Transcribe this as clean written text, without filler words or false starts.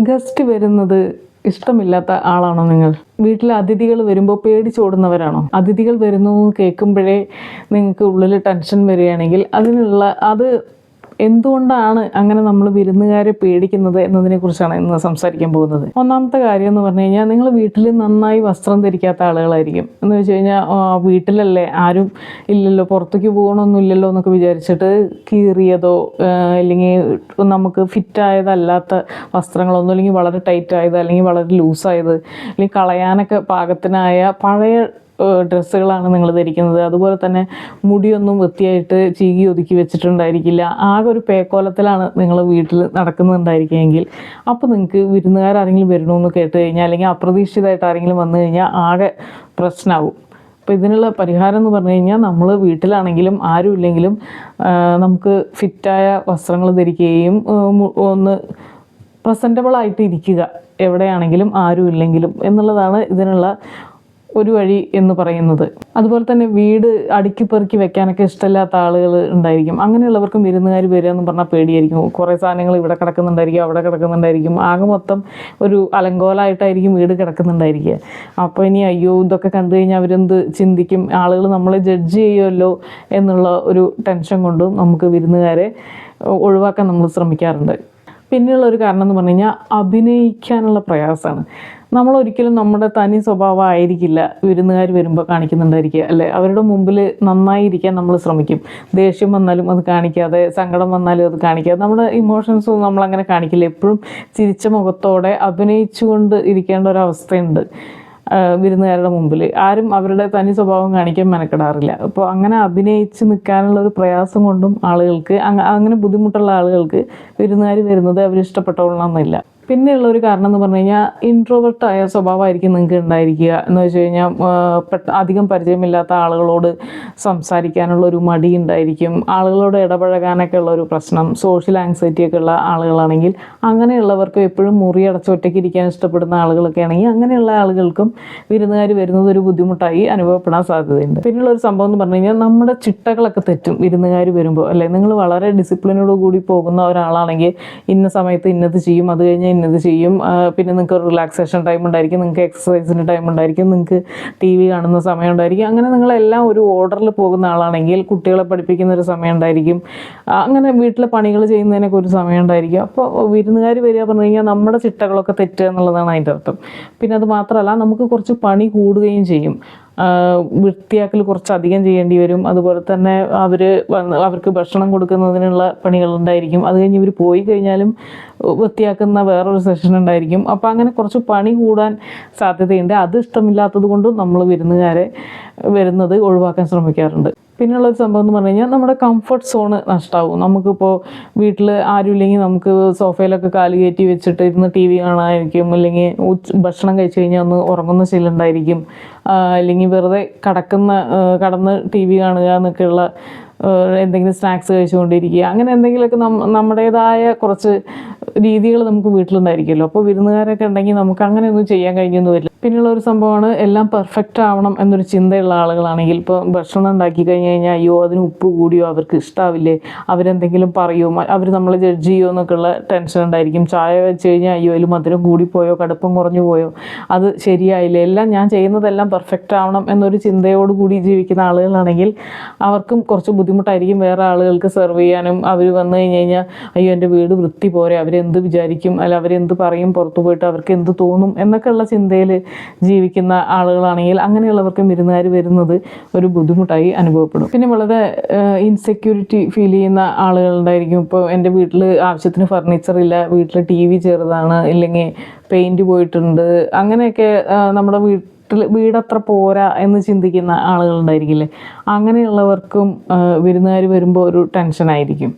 Guest വരുന്നത് ഇഷ്ടമില്ലാത്ത ആളാണോ നിങ്ങൾ? വീട്ടിൽ അതിഥികൾ വരുമ്പോൾ പേടിച്ചോടുന്നവരാണോ? അതിഥികൾ വരുന്നു കേൾക്കുമ്പോഴേ നിങ്ങൾക്ക് ഉള്ളിൽ ടെൻഷൻ വരികയാണെങ്കിൽ അത് എന്തുകൊണ്ടാണ് അങ്ങനെ നമ്മൾ വിരുന്നുകാരെ പേടിക്കുന്നത് എന്നതിനെക്കുറിച്ചാണ് ഇന്ന് സംസാരിക്കാൻ പോകുന്നത്. ഒന്നാമത്തെ കാര്യം എന്ന് പറഞ്ഞു കഴിഞ്ഞാൽ, നിങ്ങൾ വീട്ടിൽ നന്നായി വസ്ത്രം ധരിക്കാത്ത ആളുകളായിരിക്കും. എന്ന് വെച്ച് കഴിഞ്ഞാൽ വീട്ടിലല്ലേ, ആരും ഇല്ലല്ലോ, പുറത്തേക്ക് പോകണമൊന്നുമില്ലല്ലോ എന്നൊക്കെ വിചാരിച്ചിട്ട് കീറിയതോ അല്ലെങ്കിൽ നമുക്ക് ഫിറ്റായതല്ലാത്ത വസ്ത്രങ്ങളൊന്നും, അല്ലെങ്കിൽ വളരെ ടൈറ്റ് ആയത്, അല്ലെങ്കിൽ വളരെ ലൂസായത്, അല്ലെങ്കിൽ കളയാനൊക്കെ പാകത്തിനായ പഴയ ഡ്രസ്സുകളാണ് നിങ്ങൾ ധരിക്കുന്നത്. അതുപോലെ തന്നെ മുടിയൊന്നും വൃത്തിയായിട്ട് ചീകി ഒതുക്കി വെച്ചിട്ടുണ്ടായിരിക്കില്ല. ആകെ ഒരു പേക്കോലത്തിലാണ് നിങ്ങൾ വീട്ടിൽ നടക്കുന്നുണ്ടായിരിക്കുമെങ്കിൽ, അപ്പോൾ നിങ്ങൾക്ക് വിരുന്നുകാരെങ്കിലും വരണമെന്ന് കേട്ട് കഴിഞ്ഞാൽ, അല്ലെങ്കിൽ അപ്രതീക്ഷിതമായിട്ട് ആരെങ്കിലും വന്നു കഴിഞ്ഞാൽ ആകെ പ്രശ്നമാവും. അപ്പോൾ ഇതിനുള്ള പരിഹാരം എന്ന് പറഞ്ഞു കഴിഞ്ഞാൽ, നമ്മൾ വീട്ടിലാണെങ്കിലും ആരും ഇല്ലെങ്കിലും നമുക്ക് ഫിറ്റായ വസ്ത്രങ്ങൾ ധരിക്കുകയും ഒന്ന് പ്രസൻറ്റബിളായിട്ട് ഇരിക്കുക, എവിടെയാണെങ്കിലും ആരും ഇല്ലെങ്കിലും എന്നുള്ളതാണ് ഇതിനുള്ള ഒരു വഴി എന്ന് പറയുന്നത്. അതുപോലെ തന്നെ വീട് അടുക്കി പെറുക്കി വെക്കാനൊക്കെ ഇഷ്ടമില്ലാത്ത ആളുകൾ ഉണ്ടായിരിക്കും. അങ്ങനെയുള്ളവർക്കും വിരുന്നുകാർ വരിക എന്ന് പറഞ്ഞാൽ പേടിയായിരിക്കും. കുറേ സാധനങ്ങൾ ഇവിടെ കിടക്കുന്നുണ്ടായിരിക്കും, അവിടെ കിടക്കുന്നുണ്ടായിരിക്കും. ആകെ മൊത്തം ഒരു അലങ്കോലമായിട്ടായിരിക്കും വീട് കിടക്കുന്നുണ്ടായിരിക്കുക. അപ്പോൾ ഇനി അയ്യോ ഇതൊക്കെ കണ്ടു കഴിഞ്ഞാൽ അവരെന്ത് ചിന്തിക്കും, ആളുകൾ നമ്മളെ ജഡ്ജ് ചെയ്യുമല്ലോ എന്നുള്ള ഒരു ടെൻഷൻ കൊണ്ടും നമുക്ക് വിരുന്നുകാരെ ഒഴിവാക്കാൻ നമ്മൾ ശ്രമിക്കാറുണ്ട്. പിന്നെയുള്ള ഒരു കാരണം എന്ന് പറഞ്ഞു കഴിഞ്ഞാൽ, അഭിനയിക്കാനുള്ള പ്രയാസമാണ്. നമ്മളൊരിക്കലും നമ്മുടെ തനി സ്വഭാവം ആയിരിക്കില്ല വിരുന്നുകാർ വരുമ്പോൾ കാണിക്കുന്നുണ്ടായിരിക്കുക, അല്ലേ? അവരുടെ മുമ്പിൽ നന്നായിരിക്കാൻ നമ്മൾ ശ്രമിക്കും. ദേഷ്യം വന്നാലും അത് കാണിക്കാതെ, സങ്കടം വന്നാലും അത് കാണിക്കാതെ, നമ്മുടെ ഇമോഷൻസും നമ്മളങ്ങനെ കാണിക്കില്ല. എപ്പോഴും ചിരിച്ച മുഖത്തോടെ അഭിനയിച്ചുകൊണ്ട് ഇരിക്കേണ്ട ഒരവസ്ഥയുണ്ട് വിരുന്നുകാരുടെ മുമ്പിൽ. ആരും അവരുടെ തനി സ്വഭാവം കാണിക്കാൻ മെനക്കെടാറില്ല. അപ്പോൾ അങ്ങനെ അഭിനയിച്ച് നിൽക്കാനുള്ള ഒരു പ്രയാസം കൊണ്ടും ആളുകൾക്ക്, അങ്ങനെ ബുദ്ധിമുട്ടുള്ള ആളുകൾക്ക് വിരുന്നുകാർ വരുന്നത് അവരിഷ്ടപ്പെട്ടോളണമെന്നില്ല. പിന്നെയുള്ള ഒരു കാരണം എന്ന് പറഞ്ഞു കഴിഞ്ഞാൽ, ഇൻട്രോവേർട്ടായ സ്വഭാവമായിരിക്കും നിങ്ങൾക്ക് ഉണ്ടായിരിക്കുക. എന്ന് വെച്ച് കഴിഞ്ഞാൽ അധികം പരിചയമില്ലാത്ത ആളുകളോട് സംസാരിക്കാനുള്ള ഒരു മടി ഉണ്ടായിരിക്കും. ആളുകളോട് ഇടപഴകാനൊക്കെ ഉള്ള ഒരു പ്രശ്നം, സോഷ്യൽ ആങ്സൈറ്റി ഒക്കെ ഉള്ള ആളുകളാണെങ്കിൽ, അങ്ങനെയുള്ളവർക്ക് എപ്പോഴും മുറി അടച്ച് ഒറ്റയ്ക്ക് ഇരിക്കാൻ ഇഷ്ടപ്പെടുന്ന ആളുകളൊക്കെ ആണെങ്കിൽ, അങ്ങനെയുള്ള ആളുകൾക്കും വിരുന്നുകാർ വരുന്നത് ഒരു ബുദ്ധിമുട്ടായി അനുഭവപ്പെടാൻ സാധ്യതയുണ്ട്. പിന്നെയുള്ള ഒരു സംഭവം എന്ന് പറഞ്ഞു കഴിഞ്ഞാൽ, നമ്മുടെ ചിട്ടകളൊക്കെ തെറ്റും വിരുന്നുകാർ വരുമ്പോൾ, അല്ലേ? നിങ്ങൾ വളരെ ഡിസിപ്ലിനോട് കൂടി പോകുന്ന ഒരാളാണെങ്കിൽ, ഇന്ന സമയത്ത് ഇന്നത് ചെയ്യും, അത് കഴിഞ്ഞ് ഇന്നത് ചെയ്യും, പിന്നെ നിങ്ങൾക്ക് ഒരു റിലാക്സേഷൻ ടൈം ഉണ്ടായിരിക്കും, നിങ്ങൾക്ക് എക്സസൈസിൻ്റെ ടൈം ഉണ്ടായിരിക്കും, നിങ്ങൾക്ക് TV കാണുന്ന സമയം ഉണ്ടായിരിക്കും. അങ്ങനെ നിങ്ങളെല്ലാം ഒരു ഓർഡറിൽ പോകുന്ന ആളാണെങ്കിൽ, കുട്ടികളെ പഠിപ്പിക്കുന്ന ഒരു സമയം ഉണ്ടായിരിക്കും, അങ്ങനെ വീട്ടിലെ പണികൾ ചെയ്യുന്നതിനൊക്കെ ഒരു സമയം ഉണ്ടായിരിക്കും. അപ്പോൾ വിരുന്നുകാർ വരിക പറഞ്ഞു കഴിഞ്ഞാൽ നമ്മുടെ ചിട്ടകളൊക്കെ തെറ്റുക എന്നുള്ളതാണ് അതിൻ്റെ അർത്ഥം. പിന്നെ അത് മാത്രമല്ല, നമുക്ക് കുറച്ച് പണി കൂടുകയും ചെയ്യും. വൃത്തിയാക്കൽ കുറച്ചധികം ചെയ്യേണ്ടി വരും. അതുപോലെ തന്നെ അവർക്ക് ഭക്ഷണം കൊടുക്കുന്നതിനുള്ള പണികളുണ്ടായിരിക്കും. അത് കഴിഞ്ഞ് ഇവർ പോയി കഴിഞ്ഞാലും വൃത്തിയാക്കുന്ന വേറൊരു സെഷൻ ഉണ്ടായിരിക്കും. അപ്പോൾ അങ്ങനെ കുറച്ച് പണി കൂടാൻ സാധ്യതയുണ്ട്. അത് ഇഷ്ടമില്ലാത്തത് കൊണ്ടും നമ്മൾ വിരുന്നുകാരെ വരുന്നത് ഒഴിവാക്കാൻ ശ്രമിക്കാറുണ്ട്. പിന്നെയുള്ളൊരു സംഭവം എന്ന് പറഞ്ഞു കഴിഞ്ഞാൽ, നമ്മുടെ കംഫർട്ട് സോണ് നഷ്ടമാവും. നമുക്കിപ്പോൾ വീട്ടിൽ ആരും ഇല്ലെങ്കിൽ നമുക്ക് സോഫയിലൊക്കെ കാല് കയറ്റി വെച്ചിട്ട് ഇരുന്ന് TV കാണാനായിരിക്കും, അല്ലെങ്കിൽ ഭക്ഷണം കഴിച്ച് കഴിഞ്ഞാൽ ഒന്ന് ഉറങ്ങുന്ന ശീലമുണ്ടായിരിക്കും, അല്ലെങ്കിൽ വെറുതെ കടന്ന് TV കാണുക എന്നൊക്കെയുള്ള എന്തെങ്കിലും സ്നാക്സ് കഴിച്ചുകൊണ്ടിരിക്കുക, അങ്ങനെ എന്തെങ്കിലുമൊക്കെ നമ്മുടേതായ കുറച്ച് രീതികൾ നമുക്ക് വീട്ടിലുണ്ടായിരിക്കുമല്ലോ. അപ്പോൾ വിരുന്നുകാരൊക്കെ ഉണ്ടെങ്കിൽ നമുക്ക് അങ്ങനെയൊന്നും ചെയ്യാൻ കഴിഞ്ഞൊന്നും വരില്ല. പിന്നെയുള്ള ഒരു സംഭവമാണ്, എല്ലാം പെർഫെക്റ്റ് ആവണം എന്നൊരു ചിന്തയുള്ള ആളുകളാണെങ്കിൽ, ഇപ്പോൾ ഭക്ഷണം ഉണ്ടാക്കി കഴിഞ്ഞ് കഴിഞ്ഞാൽ അയ്യോ അതിന് ഉപ്പ് കൂടിയോ, അവർക്ക് ഇഷ്ടാവില്ലേ, അവരെന്തെങ്കിലും പറയുമോ, അവർ നമ്മളെ ജഡ്ജ് ചെയ്യുമോ എന്നൊക്കെയുള്ള ടെൻഷൻ ഉണ്ടായിരിക്കും. ചായ വെച്ച് കഴിഞ്ഞാൽ അയ്യോ അതിൽ മധുരം കൂടിപ്പോയോ, കടുപ്പം കുറഞ്ഞു പോയോ, അത് ശരിയായില്ലേ, എല്ലാം ഞാൻ ചെയ്യുന്നതെല്ലാം പെർഫെക്റ്റ് ആവണം എന്നൊരു ചിന്തയോടുകൂടി ജീവിക്കുന്ന ആളുകളാണെങ്കിൽ അവർക്കും കുറച്ച് ബുദ്ധിമുട്ടായിരിക്കും വേറെ ആളുകൾക്ക് സെർവ് ചെയ്യാനും. അവർ വന്നു കഴിഞ്ഞ് കഴിഞ്ഞാൽ അയ്യോ എൻ്റെ വീട് വൃത്തി പോരെ, അവരെന്ത് വിചാരിക്കും, അല്ല അവരെന്ത് പറയും, പുറത്തു പോയിട്ട് അവർക്ക് എന്ത് തോന്നും എന്നൊക്കെയുള്ള ചിന്തയിൽ ജീവിക്കുന്ന ആളുകളാണെങ്കിൽ, അങ്ങനെയുള്ളവർക്ക് വിരുന്നുകാർ വരുന്നത് ഒരു ബുദ്ധിമുട്ടായി അനുഭവപ്പെടും. പിന്നെ വളരെ ഇൻസെക്യൂരിറ്റി ഫീൽ ചെയ്യുന്ന ആളുകളുണ്ടായിരിക്കും. ഇപ്പോൾ എൻ്റെ വീട്ടിൽ ആവശ്യത്തിന് ഫർണിച്ചർ ഇല്ല, വീട്ടിൽ TV ചെറുതാണ്, ഇല്ലെങ്കിൽ പെയിൻറ്റ് പോയിട്ടുണ്ട്, അങ്ങനെയൊക്കെ നമ്മുടെ വീടത്ര പോരാ എന്ന് ചിന്തിക്കുന്ന ആളുകളുണ്ടായിരിക്കില്ലേ. അങ്ങനെയുള്ളവർക്കും വിരുന്നുകാർ വരുമ്പോൾ ഒരു ടെൻഷനായിരിക്കും.